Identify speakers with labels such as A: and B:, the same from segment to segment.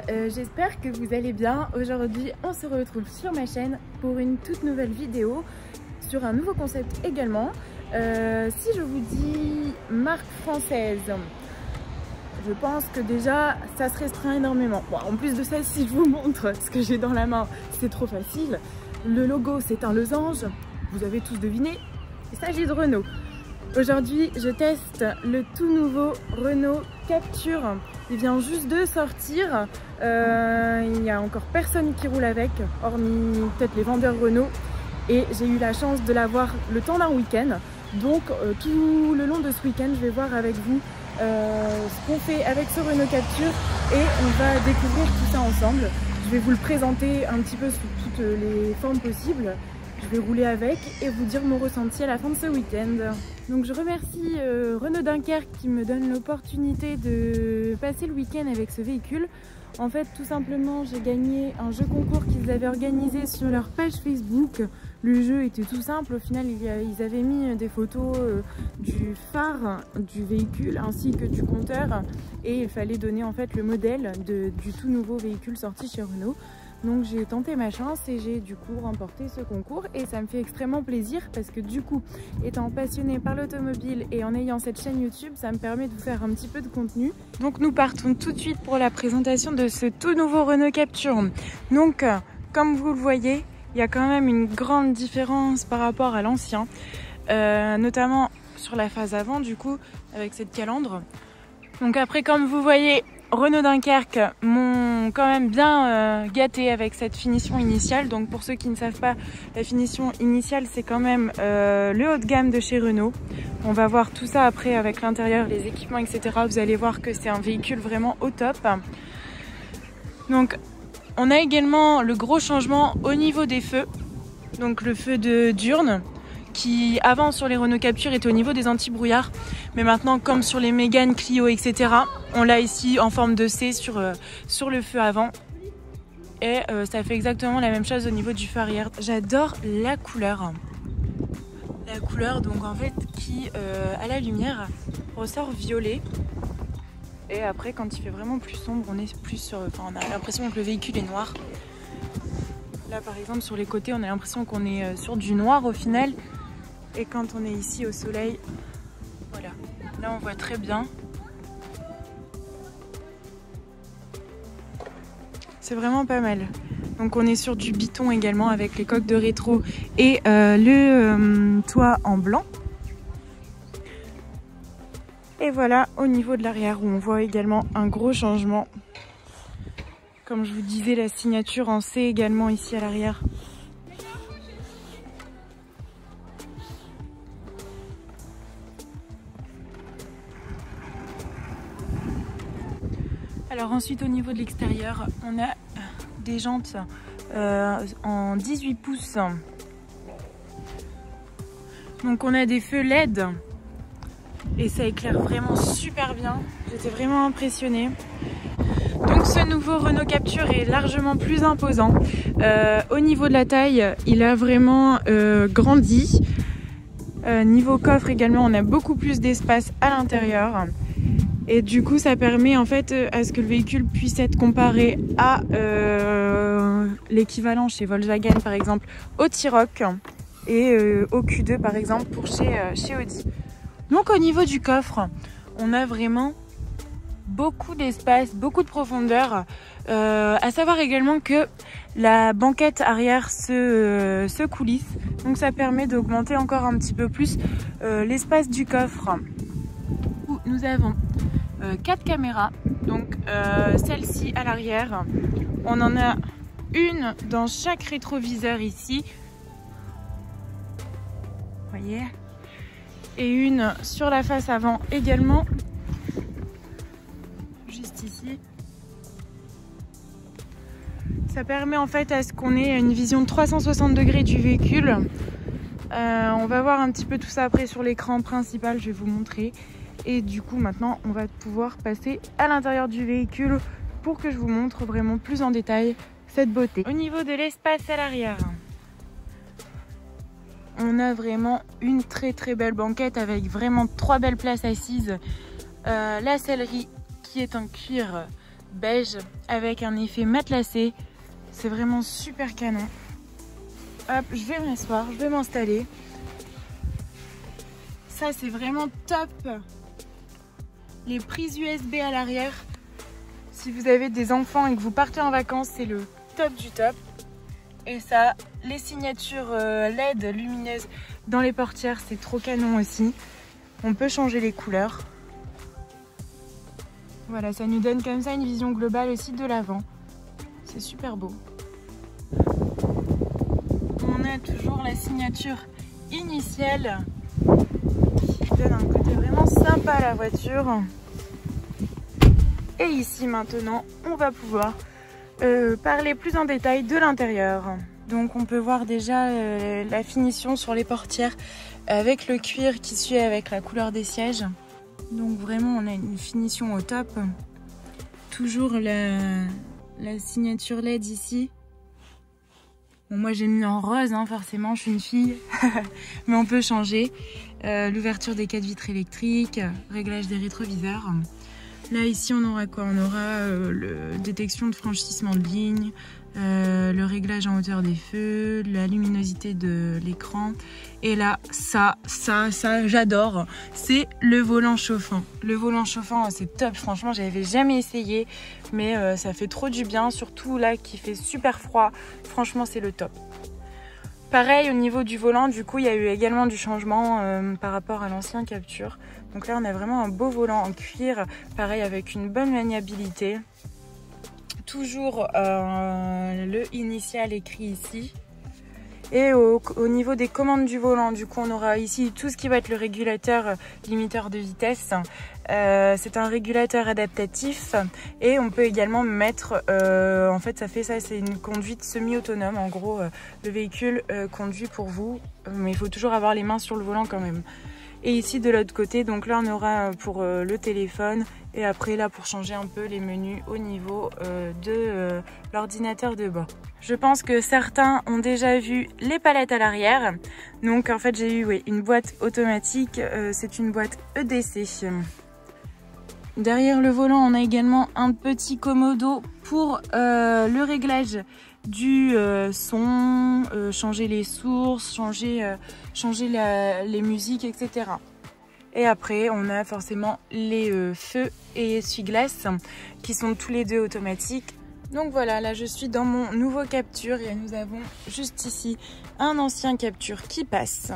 A: j'espère que vous allez bien. Aujourd'hui on se retrouve sur ma chaîne pour une toute nouvelle vidéo sur un nouveau concept également. Si je vous dis marque française, je pense que déjà ça se restreint énormément. Bon, en plus de ça, si je vous montre ce que j'ai dans la main, c'est trop facile. Le logo c'est un losange, vous avez tous deviné, il s'agit de Renault. Aujourd'hui je teste le tout nouveau Renault Captur. Il vient juste de sortir, il n'y a encore personne qui roule avec, hormis peut-être les vendeurs Renault. Et j'ai eu la chance de l'avoir le temps d'un week-end. Donc tout le long de ce week-end, je vais voir avec vous ce qu'on fait avec ce Renault Captur et on va découvrir tout ça ensemble. Je vais vous le présenter un petit peu sous toutes les formes possibles. Je vais rouler avec et vous dire mon ressenti à la fin de ce week-end. Donc je remercie Renault Dunkerque qui me donne l'opportunité de passer le week-end avec ce véhicule. En fait, tout simplement, j'ai gagné un jeu concours qu'ils avaient organisé sur leur page Facebook. Le jeu était tout simple. Au final, ils avaient mis des photos du phare du véhicule ainsi que du compteur. Et il fallait donner en fait le modèle du tout nouveau véhicule sorti chez Renault. Donc j'ai tenté ma chance et j'ai du coup remporté ce concours et ça me fait extrêmement plaisir parce que du coup, étant passionnée par l'automobile et en ayant cette chaîne YouTube, ça me permet de vous faire un petit peu de contenu. Donc nous partons tout de suite pour la présentation de ce tout nouveau Renault Captur. Donc comme vous le voyez, il y a quand même une grande différence par rapport à l'ancien, notamment sur la phase avant du coup avec cette calandre. Donc après, comme vous voyez, Renault Dunkerque m'ont quand même bien gâté avec cette finition initiale. Donc pour ceux qui ne savent pas, la finition initiale c'est quand même le haut de gamme de chez Renault. On va voir tout ça après avec l'intérieur, les équipements, etc. Vous allez voir que c'est un véhicule vraiment au top. Donc on a également le gros changement au niveau des feux. Donc le feu de diurne qui avant sur les Renault Captur était au niveau des anti-brouillards, mais maintenant comme sur les Mégane, Clio, etc. on l'a ici en forme de C sur le feu avant et ça fait exactement la même chose au niveau du feu arrière. J'adore la couleur donc en fait qui à la lumière ressort violet et après quand il fait vraiment plus sombre on est plus sur, on a l'impression que le véhicule est noir. Là par exemple sur les côtés on a l'impression qu'on est sur du noir au final. Et quand on est ici au soleil, voilà, là on voit très bien. C'est vraiment pas mal. Donc on est sur du Biton également avec les coques de rétro et le toit en blanc. Et voilà au niveau de l'arrière où on voit également un gros changement. Comme je vous disais, la signature en C également ici à l'arrière. Alors ensuite au niveau de l'extérieur, on a des jantes en 18 pouces. Donc on a des feux LED et ça éclaire vraiment super bien. J'étais vraiment impressionnée. Donc ce nouveau Renault Captur est largement plus imposant. Au niveau de la taille, il a vraiment grandi. Niveau coffre également, on a beaucoup plus d'espace à l'intérieur. Et du coup, ça permet en fait à ce que le véhicule puisse être comparé à l'équivalent chez Volkswagen par exemple au T-Roc et au Q2 par exemple pour chez Audi. Donc au niveau du coffre, on a vraiment beaucoup d'espace, beaucoup de profondeur. À savoir également que la banquette arrière se coulisse. Donc ça permet d'augmenter encore un petit peu plus l'espace du coffre. Où nous avons 4 caméras, donc celle-ci à l'arrière, on en a une dans chaque rétroviseur ici, vous voyez, et une sur la face avant également, juste ici. Ça permet en fait à ce qu'on ait une vision de 360 degrés du véhicule. On va voir un petit peu tout ça après sur l'écran principal, je vais vous montrer. Et du coup maintenant on va pouvoir passer à l'intérieur du véhicule pour que je vous montre vraiment plus en détail cette beauté. Au niveau de l'espace à l'arrière, on a vraiment une très belle banquette avec vraiment 3 belles places assises. La sellerie qui est en cuir beige avec un effet matelassé. C'est vraiment super canon. Hop, je vais m'asseoir, je vais m'installer. Ça c'est vraiment top. Les prises USB à l'arrière. Si vous avez des enfants et que vous partez en vacances, c'est le top du top. Et ça, les signatures LED lumineuses dans les portières, c'est trop canon aussi. On peut changer les couleurs. Voilà, ça nous donne comme ça une vision globale aussi de l'avant. C'est super beau. On a toujours la signature initiale qui donne un côté vraiment sympa à la voiture. Et ici maintenant, on va pouvoir parler plus en détail de l'intérieur. Donc on peut voir déjà la finition sur les portières avec le cuir qui suit avec la couleur des sièges. Donc vraiment on a une finition au top. Toujours la signature LED ici. Bon, moi j'ai mis en rose, hein, forcément je suis une fille, mais on peut changer. L'ouverture des 4 vitres électriques, réglage des rétroviseurs. Là ici on aura quoi? On aura la détection de franchissement de ligne, le réglage en hauteur des feux, la luminosité de l'écran. Et là, ça j'adore, c'est le volant chauffant. Le volant chauffant c'est top, franchement j'avais jamais essayé, mais ça fait trop du bien, surtout là qui fait super froid, franchement c'est le top. Pareil au niveau du volant, du coup il y a eu également du changement par rapport à l'ancien Captur. Donc là on a vraiment un beau volant en cuir, pareil avec une bonne maniabilité. Toujours le initial écrit ici. Et au niveau des commandes du volant, du coup on aura ici tout ce qui va être le régulateur limiteur de vitesse. C'est un régulateur adaptatif et on peut également mettre, en fait c'est une conduite semi-autonome. En gros le véhicule conduit pour vous, mais il faut toujours avoir les mains sur le volant quand même. Et ici de l'autre côté, donc là on aura pour le téléphone et après là pour changer un peu les menus au niveau de l'ordinateur de bord. Je pense que certains ont déjà vu les palettes à l'arrière. Donc en fait j'ai eu une boîte automatique, c'est une boîte EDC. Derrière le volant on a également un petit commodo pour le réglage du son, changer les sources, changer les musiques, etc. Et après on a forcément les feux et essuie-glaces qui sont tous les deux automatiques. Donc voilà, là je suis dans mon nouveau Captur et nous avons juste ici un ancien Captur qui passe.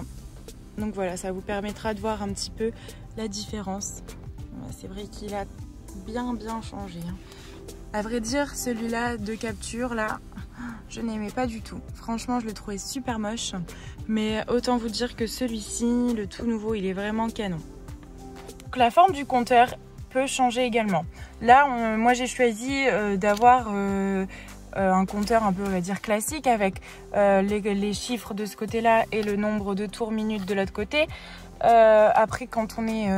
A: Donc voilà, ça vous permettra de voir un petit peu la différence. C'est vrai qu'il a bien changé. À vrai dire, celui-là de Captur, là, je n'aimais pas du tout. Franchement, je le trouvais super moche. Mais autant vous dire que celui-ci, le tout nouveau, il est vraiment canon. Donc, la forme du compteur peut changer également. Là, moi j'ai choisi d'avoir un compteur un peu, on va dire, classique avec les chiffres de ce côté-là et le nombre de tours minutes de l'autre côté. Après, quand on est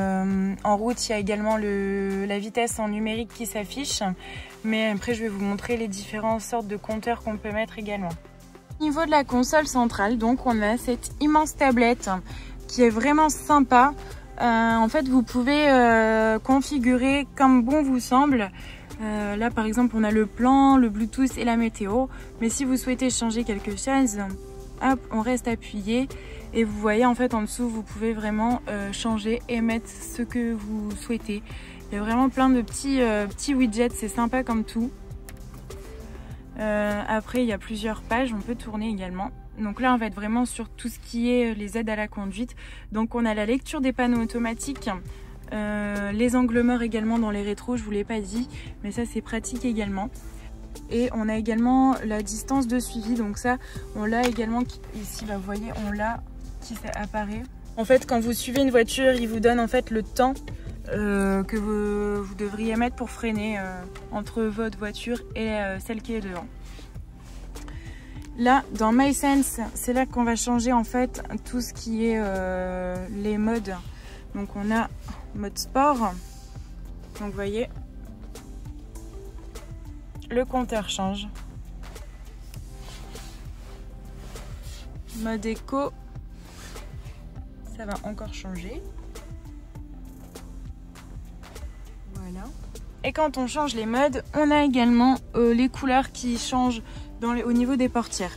A: en route, il y a également la vitesse en numérique qui s'affiche. Mais après, je vais vous montrer les différentes sortes de compteurs qu'on peut mettre également. Au niveau de la console centrale, donc on a cette immense tablette qui est vraiment sympa. En fait, vous pouvez configurer comme bon vous semble. Là, par exemple, on a le plan, le Bluetooth et la météo. Mais si vous souhaitez changer quelque chose, hop, on reste appuyé. Et vous voyez, en fait, en dessous, vous pouvez vraiment changer et mettre ce que vous souhaitez. Il y a vraiment plein de petits widgets, c'est sympa comme tout. Après, il y a plusieurs pages, on peut tourner également. Donc là, on va être vraiment sur tout ce qui est les aides à la conduite. Donc on a la lecture des panneaux automatiques, les angles morts également dans les rétros, je ne vous l'ai pas dit, mais ça c'est pratique également. Et on a également la distance de suivi, donc ça, on l'a également ici, là, vous voyez, on l'a qui apparaît. En fait, quand vous suivez une voiture, il vous donne en fait le temps que vous devriez mettre pour freiner entre votre voiture et celle qui est devant. Là, dans MySense, c'est là qu'on va changer en fait tout ce qui est les modes. Donc on a mode sport. Donc vous voyez, le compteur change. Mode éco, ça va encore changer. Voilà. Et quand on change les modes, on a également les couleurs qui changent au niveau des portières.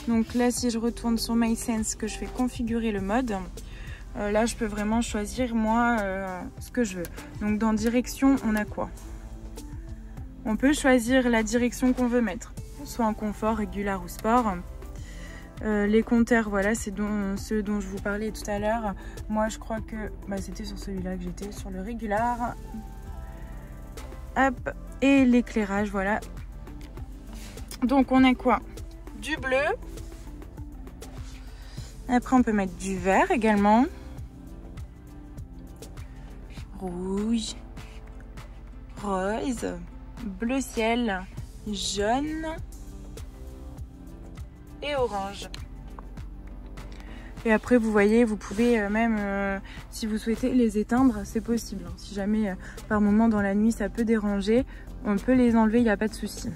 A: Donc là, si je retourne sur MySense, que je fais configurer le mode, là je peux vraiment choisir moi ce que je veux. Donc dans direction, on a quoi? On peut choisir la direction qu'on veut mettre, soit en confort, régulier ou sport. Les compteurs, voilà, c'est ceux dont je vous parlais tout à l'heure. Moi je crois que c'était sur celui-là que j'étais, sur le régular. Hop, et l'éclairage, voilà. Donc on a quoi? Du bleu. Après on peut mettre du vert également. Rouge. Rose. Bleu ciel. Jaune. Et orange. Et après vous voyez, vous pouvez même si vous souhaitez les éteindre, c'est possible. Si jamais par moment dans la nuit ça peut déranger, on peut les enlever, il n'y a pas de souci.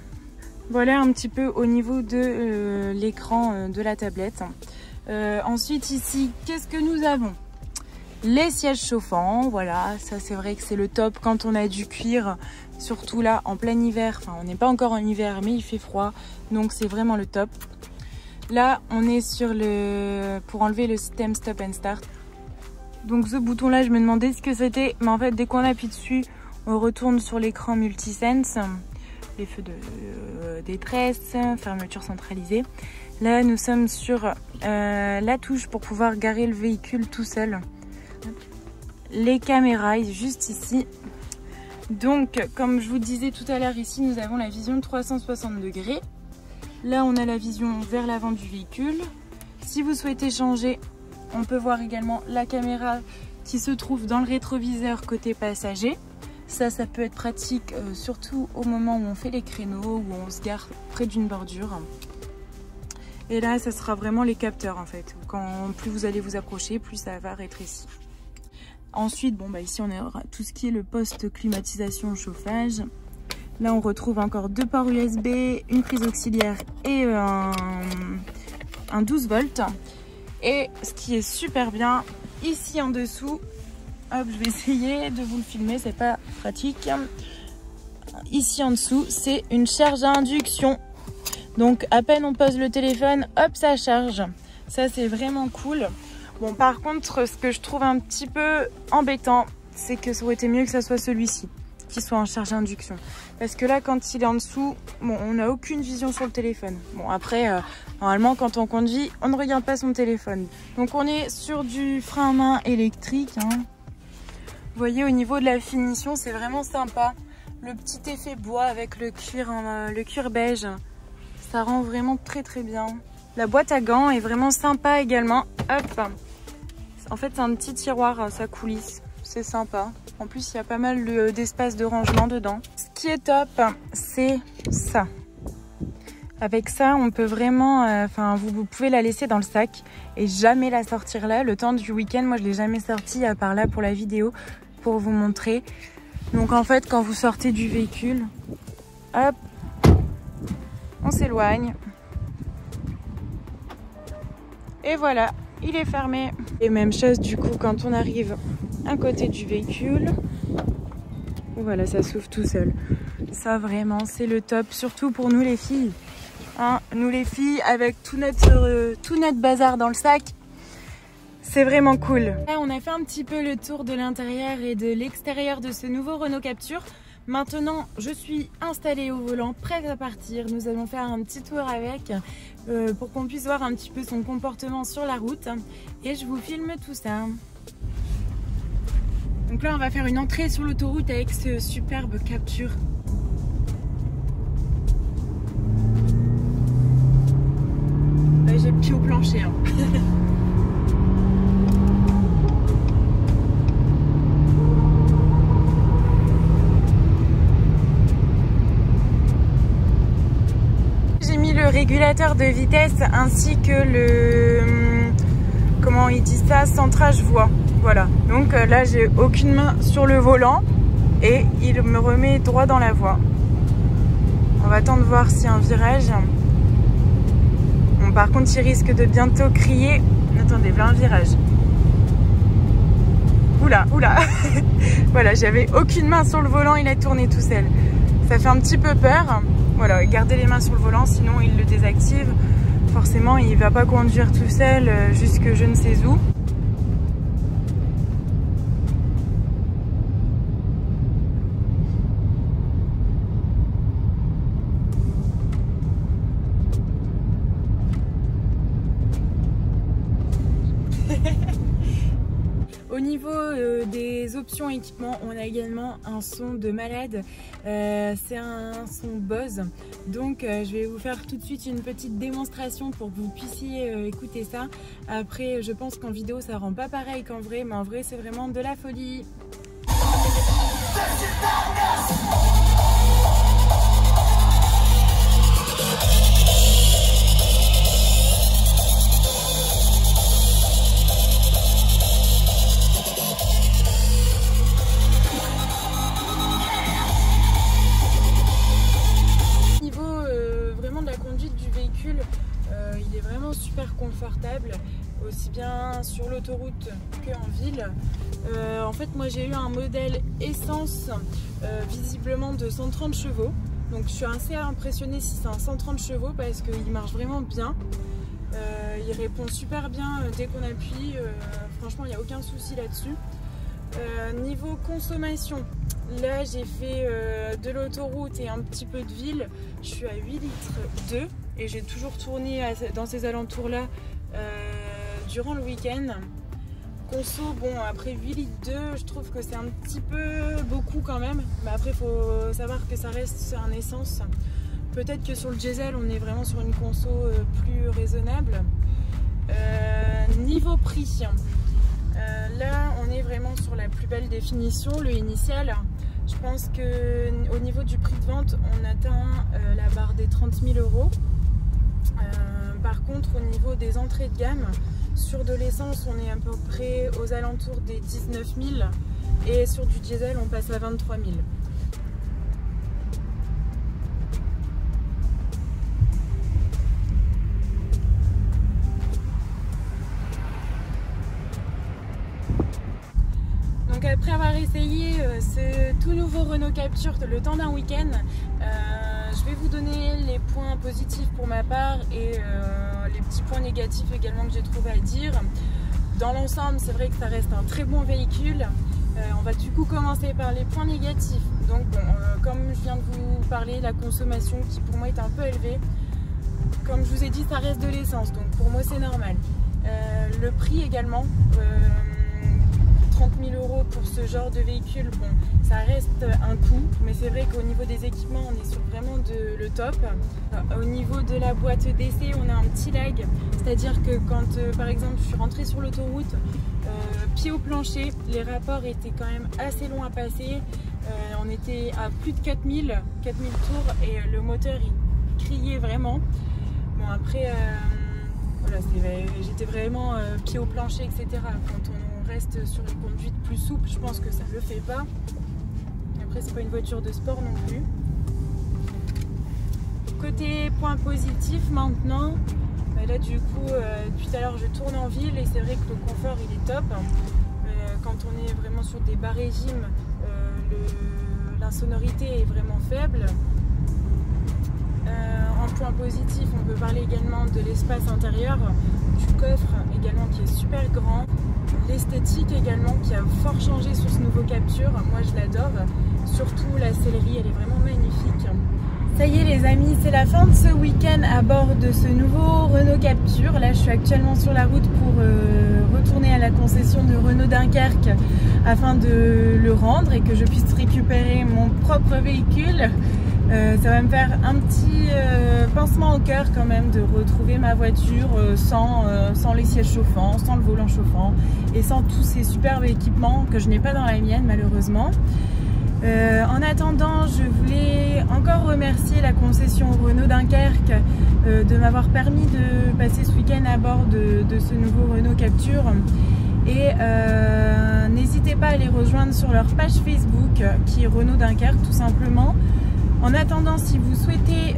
A: Voilà un petit peu au niveau de l'écran de la tablette. Ensuite ici, qu'est-ce que nous avons? Les sièges chauffants, voilà, ça c'est vrai que c'est le top quand on a du cuir, surtout là en plein hiver. Enfin on n'est pas encore en hiver mais il fait froid, donc c'est vraiment le top. Là, on est sur pour enlever le système Stop and Start. Donc ce bouton-là, je me demandais ce que c'était. Mais en fait, dès qu'on appuie dessus, on retourne sur l'écran Multisense. Les feux de détresse, fermeture centralisée. Là, nous sommes sur la touche pour pouvoir garer le véhicule tout seul. Les caméras, juste ici. Donc, comme je vous disais tout à l'heure, ici, nous avons la vision 360 degrés. Là, on a la vision vers l'avant du véhicule. Si vous souhaitez changer, on peut voir également la caméra qui se trouve dans le rétroviseur côté passager. Ça peut être pratique surtout au moment où on fait les créneaux, où on se gare près d'une bordure. Et là, ça sera vraiment les capteurs en fait. Plus vous allez vous approcher, plus ça va rétrécir. Ensuite, ici, on aura tout ce qui est le poste climatisation chauffage. Là, on retrouve encore 2 ports USB, une prise auxiliaire et un 12 volts. Et ce qui est super bien, ici en dessous, hop, je vais essayer de vous le filmer, c'est pas pratique. Ici en dessous, c'est une charge à induction. Donc, à peine on pose le téléphone, hop, ça charge. Ça, c'est vraiment cool. Bon, par contre, ce que je trouve un petit peu embêtant, c'est que ça aurait été mieux que ça soit celui-ci, qui soit en charge à induction. Parce que là, quand il est en dessous, on n'a aucune vision sur le téléphone. Bon, après, normalement, quand on conduit, on ne regarde pas son téléphone. Donc, on est sur du frein à main électrique. Hein. Vous voyez, au niveau de la finition, c'est vraiment sympa. Le petit effet bois avec le cuir beige, ça rend vraiment très très bien. La boîte à gants est vraiment sympa également. Hop. En fait, c'est un petit tiroir, ça coulisse. C'est sympa. En plus, il y a pas mal d'espace de rangement dedans. Ce qui est top, c'est ça. Avec ça, on peut vraiment... vous pouvez la laisser dans le sac et jamais la sortir là. Le temps du week-end, moi, je ne l'ai jamais sortie à part là pour la vidéo, pour vous montrer. Donc, en fait, quand vous sortez du véhicule, hop, on s'éloigne. Et voilà, il est fermé. Et même chose, du coup, quand on arrive à côté du véhicule, voilà, ça s'ouvre tout seul. Ça vraiment c'est le top, surtout pour nous les filles, hein, nous les filles avec tout notre bazar dans le sac, c'est vraiment cool. Là, on a fait un petit peu le tour de l'intérieur et de l'extérieur de ce nouveau Renault Captur. Maintenant, je suis installée au volant, prête à partir. Nous allons faire un petit tour avec pour qu'on puisse voir un petit peu son comportement sur la route. Et je vous filme tout ça. Donc là, on va faire une entrée sur l'autoroute avec ce superbe Captur. J'ai le pied au plancher. Hein. Régulateur de vitesse ainsi que le comment il dit ça, centrage voie. Voilà, donc là j'ai aucune main sur le volant et il me remet droit dans la voie. On va attendre de voir s'il y a un virage. Bon, par contre il risque de bientôt crier. Attendez, voilà un virage. Oula, oula. Voilà, j'avais aucune main sur le volant, il a tourné tout seul. Ça fait un petit peu peur. Voilà, gardez les mains sur le volant, sinon il le désactive. Forcément, il va pas conduire tout seul jusque je ne sais où. Au niveau des options équipements, on a également un son de malade, c'est un son Bose, donc je vais vous faire tout de suite une petite démonstration pour que vous puissiez écouter ça. Après je pense qu'en vidéo ça rend pas pareil qu'en vrai, mais en vrai c'est vraiment de la folie. Il est vraiment super confortable, aussi bien sur l'autoroute qu'en ville. En fait, moi j'ai eu un modèle essence visiblement de 130 chevaux. Donc je suis assez impressionnée si c'est un 130 chevaux parce qu'il marche vraiment bien. Il répond super bien dès qu'on appuie. Franchement, il n'y a aucun souci là-dessus. Niveau consommation, là j'ai fait de l'autoroute et un petit peu de ville. Je suis à 8 litres 2 et j'ai toujours tourné dans ces alentours là durant le week-end. Conso, bon, après 8 litres 2, je trouve que c'est un petit peu beaucoup quand même, mais après il faut savoir que ça reste un essence. Peut-être que sur le diesel on est vraiment sur une conso plus raisonnable. Niveau prix, là on est vraiment sur la plus belle définition, le initial. Je pense qu'au niveau du prix de vente on atteint la barre des 30 000 €. Par contre au niveau des entrées de gamme, sur de l'essence on est à peu près aux alentours des 19 000 et sur du diesel on passe à 23 000. Donc après avoir essayé ce tout nouveau Renault Captur le temps d'un week-end, je vais vous donner les points positifs pour ma part et les petits points négatifs également que j'ai trouvé à dire. Dans l'ensemble, c'est vrai que ça reste un très bon véhicule. On va du coup commencer par les points négatifs. Donc bon, comme je viens de vous parler, la consommation qui pour moi est un peu élevée. Comme je vous ai dit, ça reste de l'essence, donc pour moi c'est normal. Le prix également. 30 000 € pour ce genre de véhicule, bon, ça reste un coût, mais c'est vrai qu'au niveau des équipements, on est sur vraiment le top. Au niveau de la boîte d'essai, on a un petit lag, c'est-à-dire que quand, par exemple, je suis rentrée sur l'autoroute, pied au plancher, les rapports étaient quand même assez longs à passer. On était à plus de 4000 tours et le moteur, il criait vraiment. Bon, après, voilà, j'étais vraiment pied au plancher, etc. Quand on reste sur les conduites plus souples, je pense que ça ne le fait pas. Après, c'est pas une voiture de sport non plus. Côté point positif maintenant, là du coup, tout à l'heure je tourne en ville et c'est vrai que le confort il est top. Quand on est vraiment sur des bas régimes, l'insonorité est vraiment faible. En point positif, on peut parler également de l'espace intérieur, du coffre également qui est super grand, l'esthétique également qui a fort changé sur ce nouveau Captur, moi je l'adore, surtout la sellerie, elle est vraiment magnifique. Ça y est les amis, c'est la fin de ce week-end à bord de ce nouveau Renault Captur. Là je suis actuellement sur la route pour retourner à la concession de Renault Dunkerque afin de le rendre et que je puisse récupérer mon propre véhicule. Ça va me faire un petit pincement au cœur quand même de retrouver ma voiture sans les sièges chauffants, sans le volant chauffant et sans tous ces superbes équipements que je n'ai pas dans la mienne malheureusement. En attendant, je voulais encore remercier la concession Renault Dunkerque de m'avoir permis de passer ce week-end à bord de ce nouveau Renault Captur. Et n'hésitez pas à les rejoindre sur leur page Facebook qui est Renault Dunkerque tout simplement. En attendant, si vous souhaitez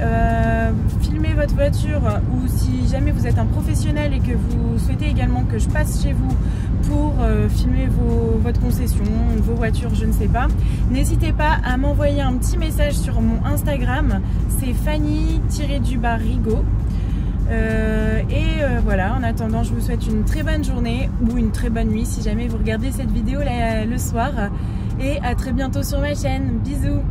A: filmer votre voiture ou si jamais vous êtes un professionnel et que vous souhaitez également que je passe chez vous pour filmer votre concession, vos voitures, je ne sais pas, n'hésitez pas à m'envoyer un petit message sur mon Instagram, c'est Fanny-Rigaud. Voilà, en attendant, je vous souhaite une très bonne journée ou une très bonne nuit si jamais vous regardez cette vidéo le soir. Et à très bientôt sur ma chaîne. Bisous!